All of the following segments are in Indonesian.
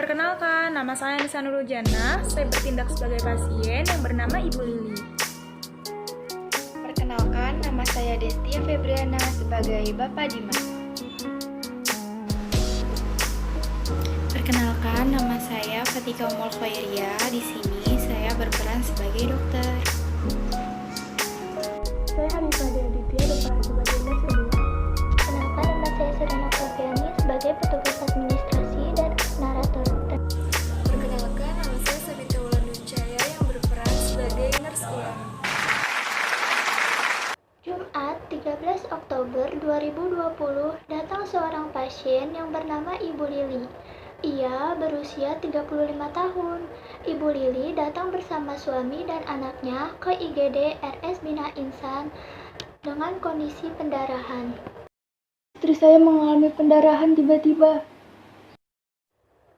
Perkenalkan, nama saya Nisa Nurujana. Saya bertindak sebagai pasien yang bernama Ibu Lili. Perkenalkan, nama saya Destia Febriana sebagai Bapak Dimas. Perkenalkan, nama saya Fatika Umul Khairia. Di sini saya berperan sebagai dokter. Saya Hanifah Deaditya berperan sebagai nurse kedua. Kenalkan, nama saya Serena Praviani sebagai petugas administrasi dan narator. Perkenalkan, nama saya Sabita Wulandunjaya yang berperan sebagai nurse ulang. Jumat 13 Oktober 2020 datang seorang pasien yang bernama Ibu Lili. Ia berusia 35 tahun. Ibu Lili datang bersama suami dan anaknya ke IGD RS Bina Insan dengan kondisi pendarahan. Istri saya mengalami pendarahan tiba-tiba.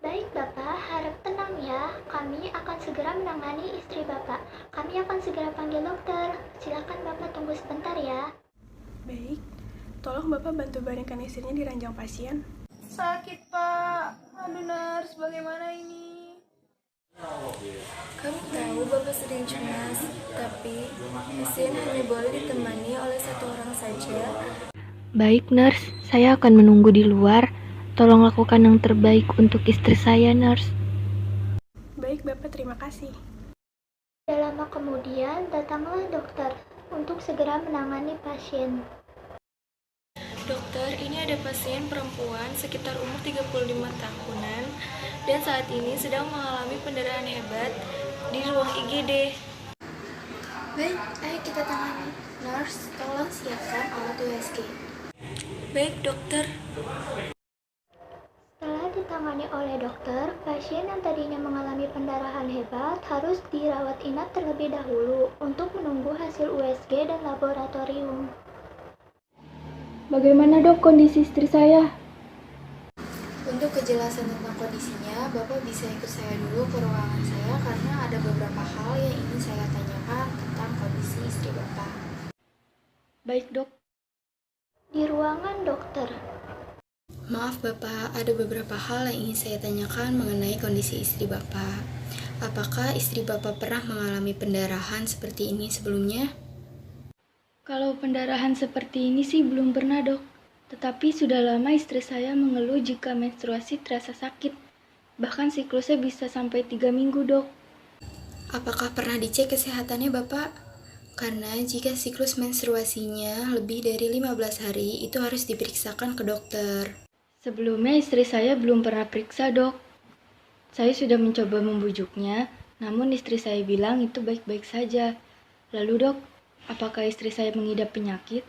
Baik Bapak, harap tenang ya. Kami akan segera menangani istri Bapak. Kami akan segera panggil dokter. Silakan Bapak tunggu sebentar ya. Baik, tolong Bapak bantu baringkan istrinya di ranjang pasien. Sakit, Pak. Aduh, nurse, bagaimana ini? Kami tahu Bapak sedang cemas, tapi pasien hanya boleh ditemani oleh satu orang saja. Baik, nurse. Saya akan menunggu di luar. Tolong lakukan yang terbaik untuk istri saya, nurse. Baik Bapak, terima kasih. Tidak lama kemudian datanglah dokter untuk segera menangani pasien. Dokter, ini ada pasien perempuan sekitar umur 35 tahunan dan saat ini sedang mengalami pendarahan hebat di ruang IGD. Baik, ayo kita tangani. Nurse, tolong siapkan alat USG. Baik, dokter. Setelah ditangani oleh dokter, pasien yang tadinya mengalami pendarahan hebat harus dirawat inap terlebih dahulu untuk menunggu hasil USG dan laboratorium. Bagaimana dok kondisi istri saya? Untuk kejelasan tentang kondisinya, Bapak bisa ikut saya dulu ke ruangan saya karena ada beberapa hal yang ingin saya tanyakan tentang kondisi istri Bapak. Baik dok. Di ruangan dokter. Maaf Bapak, ada beberapa hal yang ingin saya tanyakan mengenai kondisi istri Bapak. Apakah istri Bapak pernah mengalami pendarahan seperti ini sebelumnya? Kalau pendarahan seperti ini sih belum pernah dok. Tetapi sudah lama istri saya mengeluh jika menstruasi terasa sakit. Bahkan siklusnya bisa sampai 3 minggu dok. Apakah pernah dicek kesehatannya Bapak? Karena jika siklus menstruasinya lebih dari 15 hari, itu harus diperiksakan ke dokter. Sebelumnya istri saya belum pernah periksa dok. Saya sudah mencoba membujuknya, namun istri saya bilang itu baik-baik saja. Lalu dok, apakah istri saya mengidap penyakit?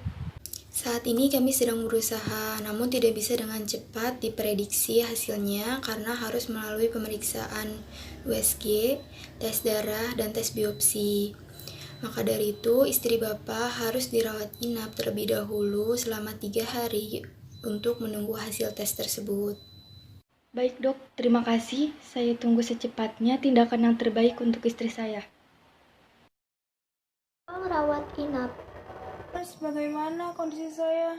Saat ini kami sedang berusaha, namun tidak bisa dengan cepat diprediksi hasilnya karena harus melalui pemeriksaan USG, tes darah, dan tes biopsi. Maka dari itu, istri Bapak harus dirawat inap terlebih dahulu selama 3 hari untuk menunggu hasil tes tersebut. Baik dok, terima kasih. Saya tunggu secepatnya tindakan yang terbaik untuk istri saya. Ruang rawat inap. Terus bagaimana kondisi saya?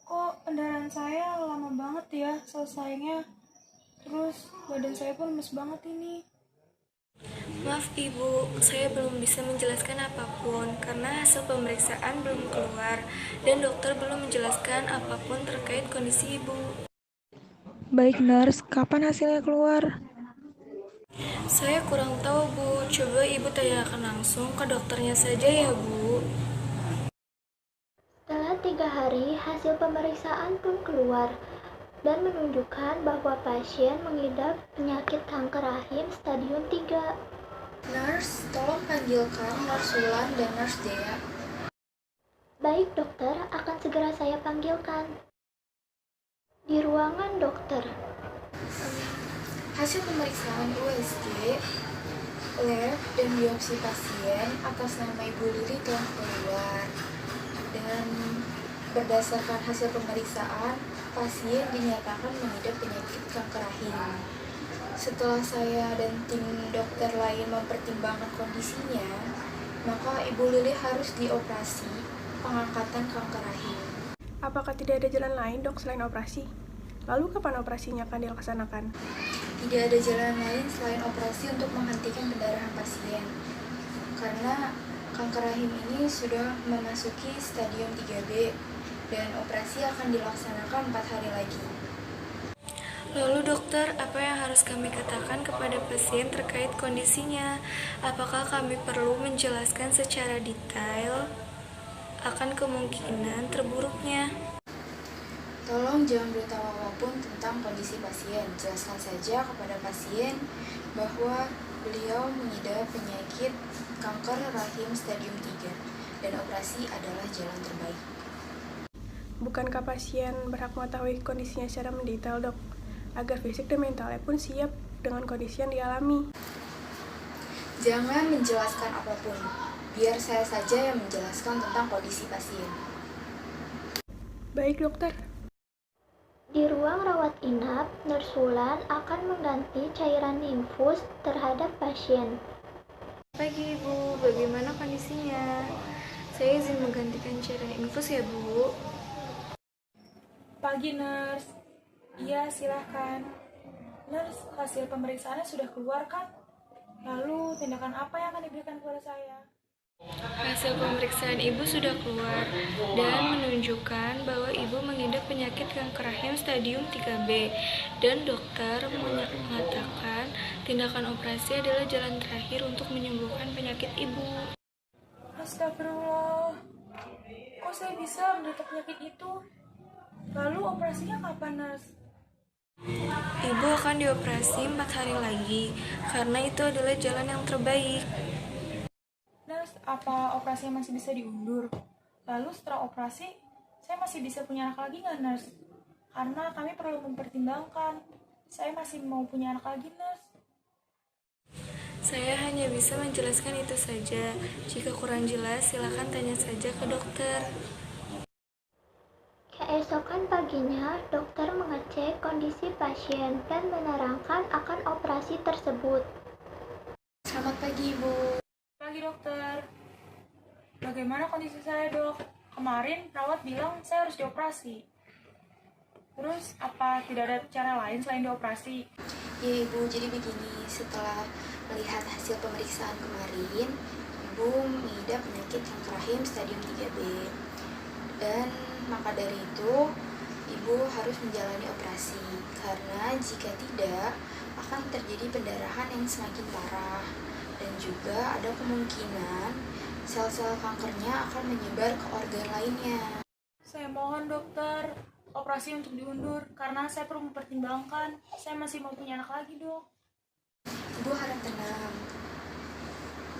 Kok pendarahan saya lama banget ya selesainya? Terus badan saya pun lemes banget ini. Maaf Ibu, saya belum bisa menjelaskan apapun karena hasil pemeriksaan belum keluar dan dokter belum menjelaskan apapun terkait kondisi Ibu. Baik, nurse. Kapan hasilnya keluar? Saya kurang tahu Bu, coba Ibu tanyakan langsung ke dokternya saja ya Bu. Setelah 3 hari, hasil pemeriksaan pun keluar dan menunjukkan bahwa pasien mengidap penyakit kanker rahim stadium 3. Nurse, tolong panggilkan Nurse Wulan dan Nurse Dea. Baik dokter, akan segera saya panggilkan. Di ruangan dokter. Hasil pemeriksaan USG, lab, dan biopsi pasien atas nama Ibu Lili telah keluar. Dan berdasarkan hasil pemeriksaan, pasien dinyatakan mengidap penyakit kanker rahim. Setelah saya dan tim dokter lain mempertimbangkan kondisinya, maka Ibu Lili harus dioperasi pengangkatan kanker rahim. Apakah tidak ada jalan lain dok selain operasi? Lalu kapan operasinya akan dilaksanakan? Tidak ada jalan lain selain operasi untuk menghentikan pendarahan pasien. Karena kanker rahim ini sudah memasuki stadium 3B dan operasi akan dilaksanakan 4 hari lagi. Lalu dokter, apa yang harus kami katakan kepada pasien terkait kondisinya? Apakah kami perlu menjelaskan secara detail akan kemungkinan terburuknya? Tolong jangan beritahu apapun tentang kondisi pasien. Jelaskan saja kepada pasien bahwa beliau mengidap penyakit kanker rahim stadium 3 dan operasi adalah jalan terbaik. Bukankah pasien berhak mengetahui kondisinya secara mendetail, dok? Agar fisik dan mentalnya pun siap dengan kondisi yang dialami. Jangan menjelaskan apapun, biar saya saja yang menjelaskan tentang kondisi pasien. Baik, dokter. Di ruang rawat inap, Nurse Wulan akan mengganti cairan infus terhadap pasien. Pagi Ibu, bagaimana kondisinya? Saya izin menggantikan cairan infus ya Bu. Pagi, Nurse. Iya, silahkan. Nurse, hasil pemeriksaannya sudah keluar kan? Lalu, tindakan apa yang akan diberikan kepada saya? Hasil pemeriksaan Ibu sudah keluar dan menunjukkan bahwa Ibu mengidap penyakit kanker rahim stadium 3B dan dokter mengatakan tindakan operasi adalah jalan terakhir untuk menyembuhkan penyakit Ibu. Astagfirullah. Kok saya bisa menderita penyakit itu? Lalu operasinya kapan, Nurse? Ibu akan dioperasi 4 hari lagi karena itu adalah jalan yang terbaik. Nurse, apa operasinya masih bisa diundur? Lalu setelah operasi, saya masih bisa punya anak lagi nggak, Nurse? Karena kami perlu mempertimbangkan. Saya masih mau punya anak lagi, Nurse. Saya hanya bisa menjelaskan itu saja. Jika kurang jelas, silakan tanya saja ke dokter. Keesokan paginya, dokter mengecek kondisi pasien dan menerangkan akan operasi tersebut. Selamat pagi, Ibu. Pagi, dokter. Bagaimana kondisi saya, dok? Kemarin perawat bilang saya harus dioperasi. Terus, apa tidak ada cara lain selain dioperasi? Ya, Ibu, jadi begini, setelah melihat hasil pemeriksaan kemarin, Ibu mengidap penyakit kanker rahim stadium 3B. Dan maka dari itu, Ibu harus menjalani operasi. Karena jika tidak, akan terjadi pendarahan yang semakin parah. Dan juga ada kemungkinan sel-sel kankernya akan menyebar ke organ lainnya. Saya mohon, dokter, operasi untuk diundur. Karena saya perlu mempertimbangkan. Saya masih mau punya anak lagi, dok. Ibu harap tenang.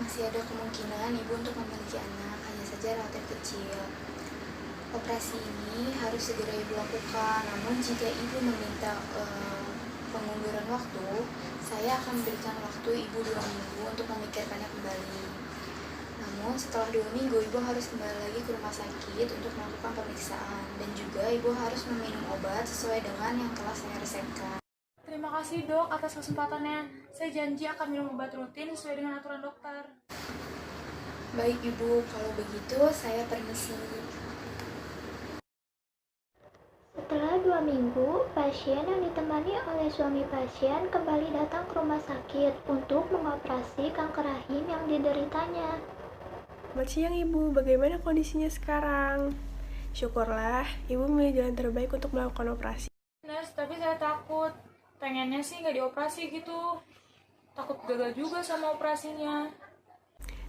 Masih ada kemungkinan Ibu untuk memiliki anak, hanya saja relatif kecil. Operasi ini harus segera Ibu lakukan, namun jika Ibu meminta pengunduran waktu, saya akan memberikan waktu Ibu 2 minggu untuk memikirkannya kembali. Namun setelah 2 minggu, Ibu harus kembali lagi ke rumah sakit untuk melakukan pemeriksaan. Dan juga Ibu harus meminum obat sesuai dengan yang telah saya resepkan. Terima kasih, dok, atas kesempatannya. Saya janji akan minum obat rutin sesuai dengan aturan dokter. Baik, Ibu, kalau begitu saya permisi. Setelah 2 minggu, pasien yang ditemani oleh suami pasien kembali datang ke rumah sakit untuk mengoperasi kanker rahim yang dideritanya. Selamat siang, Ibu. Bagaimana kondisinya sekarang? Syukurlah, Ibu memilih jalan terbaik untuk melakukan operasi. Nurse, tapi saya takut. Pengennya sih nggak dioperasi gitu. Takut gagal juga sama operasinya.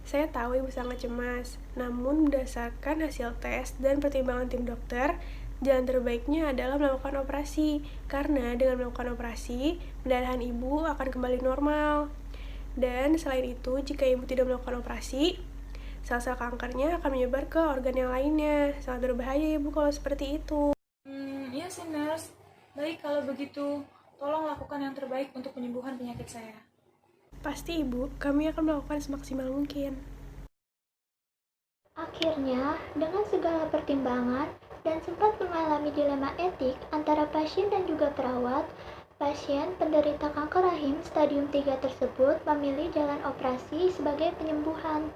Saya tahu Ibu sangat cemas, namun berdasarkan hasil tes dan pertimbangan tim dokter, jalan terbaiknya adalah melakukan operasi. Karena dengan melakukan operasi, pendarahan Ibu akan kembali normal. Dan selain itu, jika Ibu tidak melakukan operasi, sel-sel kankernya akan menyebar ke organ yang lainnya. Sangat berbahaya, Ibu, kalau seperti itu. Iya sih, Nurse. Baik, kalau begitu, tolong lakukan yang terbaik untuk penyembuhan penyakit saya. Pasti, Ibu, kami akan melakukan semaksimal mungkin. Akhirnya, dengan segala pertimbangan dan sempat mengalami dilema etik antara pasien dan juga perawat, pasien penderita kanker rahim stadium 3 tersebut memilih jalan operasi sebagai penyembuhan.